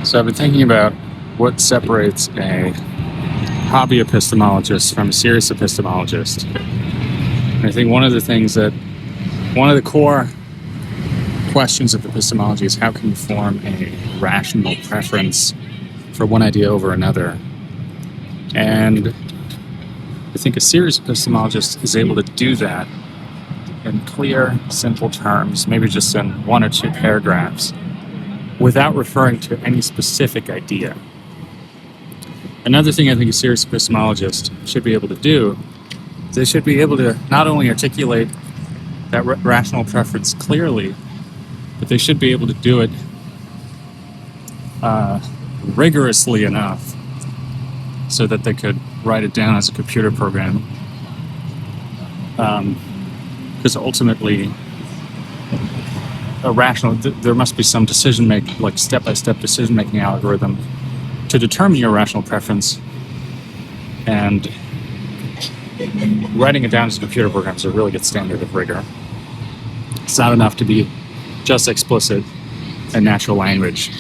So I've been thinking about what separates a hobby epistemologist from a serious epistemologist. And I think one of the core questions of epistemology is how can you form a rational preference for one idea over another? And I think a serious epistemologist is able to do that in clear, simple terms, maybe just in one or two paragraphs, without referring to any specific idea. Another thing I think a serious epistemologist should be able to do is they should be able to not only articulate that rational preference clearly, but they should be able to do it rigorously enough so that they could write it down as a computer program. Because ultimately, there must be some decision-making, like step-by-step decision-making algorithm to determine your rational preference, and writing it down as a computer program is a really good standard of rigor. It's not enough to be just explicit in natural language.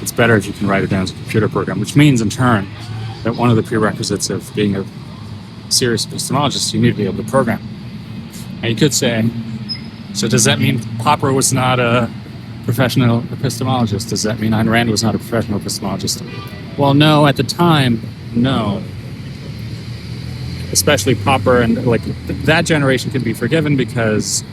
It's better if you can write it down as a computer program, which means in turn that one of the prerequisites of being a serious epistemologist, you need to be able to program. And you could say, so does that mean Popper was not a professional epistemologist? Does that mean Ayn Rand was not a professional epistemologist? Well, no, at the time, no. Especially Popper and that generation can be forgiven because,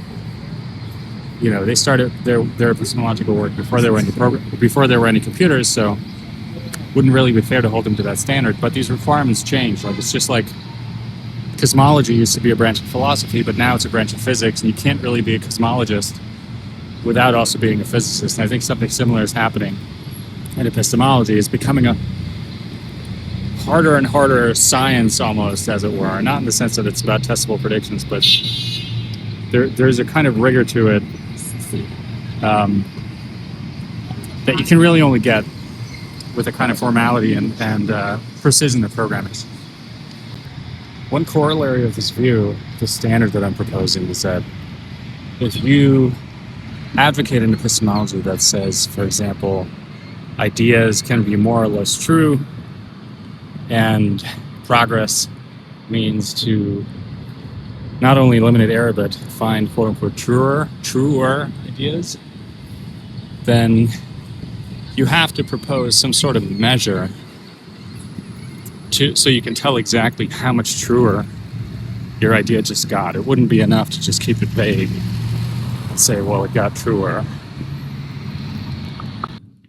they started their epistemological work before there were any computers, so it wouldn't really be fair to hold them to that standard. But these requirements change. It's just like cosmology used to be a branch of philosophy, but now it's a branch of physics, and you can't really be a cosmologist without also being a physicist. And I think something similar is happening in epistemology. It's becoming a harder and harder science, almost, as it were. Not in the sense that it's about testable predictions, but there's a kind of rigor to it that you can really only get with a kind of formality and precision of programming. One corollary of this view, the standard that I'm proposing, is that if you advocate an epistemology that says, for example, ideas can be more or less true, and progress means to not only eliminate error but find quote-unquote truer ideas, then you have to propose some sort of measure so you can tell exactly how much truer your idea just got. It wouldn't be enough to just keep it vague and say, well, it got truer.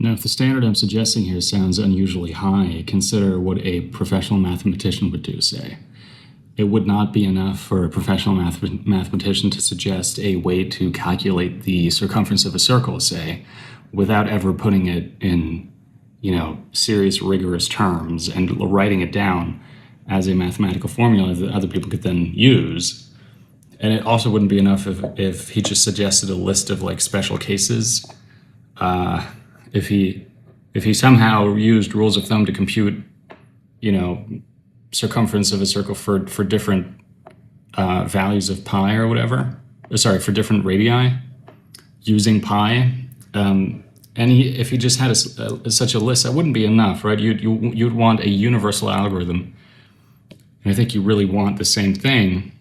Now, if the standard I'm suggesting here sounds unusually high, consider what a professional mathematician would do, say. It would not be enough for a professional mathematician to suggest a way to calculate the circumference of a circle, say, without ever putting it in serious, rigorous terms and writing it down as a mathematical formula that other people could then use. And it also wouldn't be enough if he just suggested a list of special cases. If he somehow used rules of thumb to compute, circumference of a circle for different values of pi or whatever. For different radii using pi. If he just had such a list, that wouldn't be enough, right? You'd want a universal algorithm. And I think you really want the same thing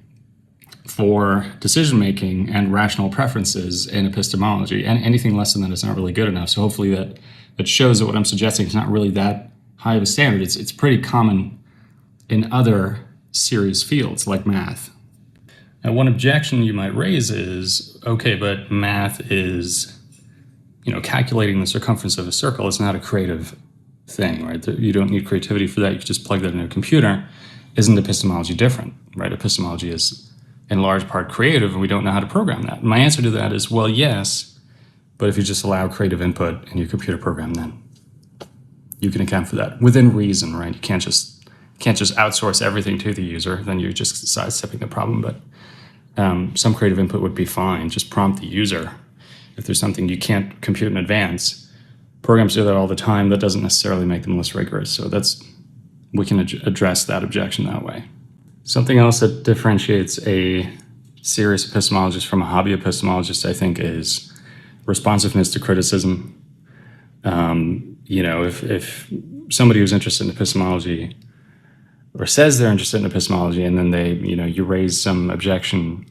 for decision-making and rational preferences in epistemology. And anything less than that is not really good enough. So hopefully that shows that what I'm suggesting is not really that high of a standard. It's pretty common in other serious fields like math. Now, one objection you might raise is, okay, but math is... calculating the circumference of a circle is not a creative thing, right? You don't need creativity for that. You can just plug that into a computer. Isn't epistemology different, right? Epistemology is in large part creative, and we don't know how to program that. And my answer to that is, well, yes, but if you just allow creative input in your computer program, then you can account for that within reason, right? You can't just outsource everything to the user. Then you're just sidestepping the problem. But some creative input would be fine. Just prompt the user. If there's something you can't compute in advance, programs do that all the time. That doesn't necessarily make them less rigorous. So we can address that objection that way. Something else that differentiates a serious epistemologist from a hobby epistemologist, I think, is responsiveness to criticism. If somebody who's interested in epistemology or says they're interested in epistemology, and then you raise some objection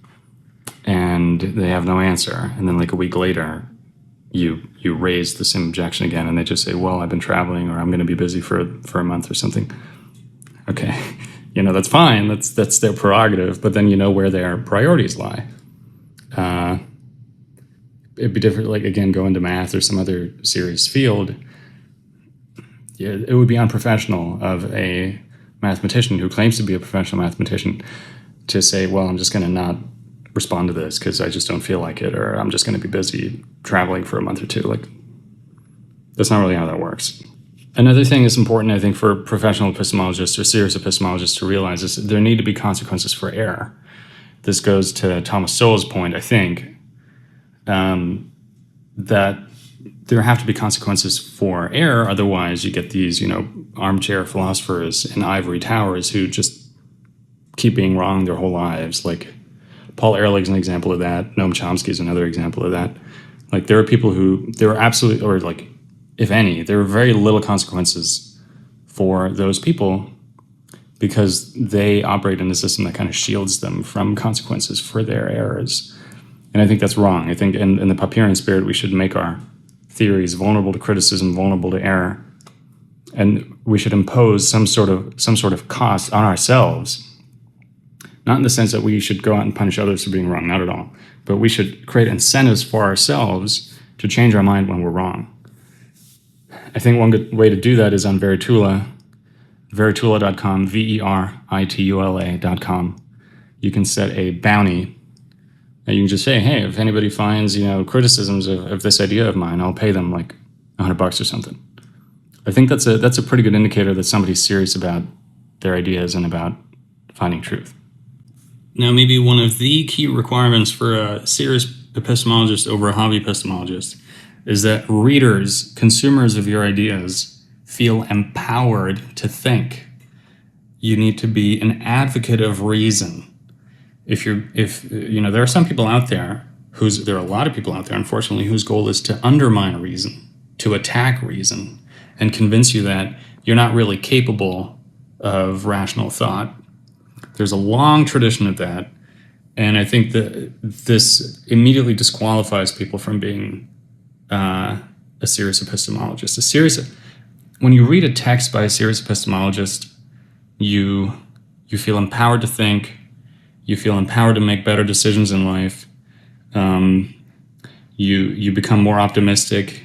and they have no answer, and then like a week later you raise the same objection again, and they just say, well, I've been traveling, or I'm going to be busy for a month or something. Okay, that's fine, that's their prerogative, but then you know where their priorities lie. It'd be different, like, again, go into math or some other serious field. Yeah, it would be unprofessional of a mathematician who claims to be a professional mathematician to say, well, I'm just going to not respond to this because I just don't feel like it, or I'm just going to be busy traveling for a month or two. Like, that's not really how that works. Another thing that's important, I think, for professional epistemologists or serious epistemologists to realize is that there need to be consequences for error. This goes to Thomas Sowell's point, I think, that there have to be consequences for error. Otherwise, you get these, armchair philosophers in ivory towers who just keep being wrong their whole lives. Like, Paul Ehrlich's an example of that. Noam Chomsky is another example of that. Like, there are people who, there are absolutely, or like, if any, there are very little consequences for those people because they operate in a system that kind of shields them from consequences for their errors. And I think that's wrong. I think in the Popperian spirit, we should make our theories vulnerable to criticism, vulnerable to error, and we should impose some sort of cost on ourselves. Not in the sense that we should go out and punish others for being wrong, not at all. But we should create incentives for ourselves to change our mind when we're wrong. I think one good way to do that is on Veritula, veritula.com, veritula.com. You can set a bounty. And you can just say, hey, if anybody finds, criticisms of this idea of mine, I'll pay them like $100 or something. I think that's a pretty good indicator that somebody's serious about their ideas and about finding truth. Now, maybe one of the key requirements for a serious epistemologist over a hobby epistemologist is that readers, consumers of your ideas, feel empowered to think. You need to be an advocate of reason. There are some people out there there are a lot of people out there, unfortunately, whose goal is to undermine reason, to attack reason, and convince you that you're not really capable of rational thought. There's a long tradition of that, and I think that this immediately disqualifies people from being a serious epistemologist. When you read a text by a serious epistemologist, you feel empowered to think. You feel empowered to make better decisions in life. You become more optimistic.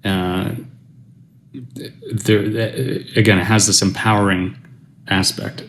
Again, it has this empowering aspect.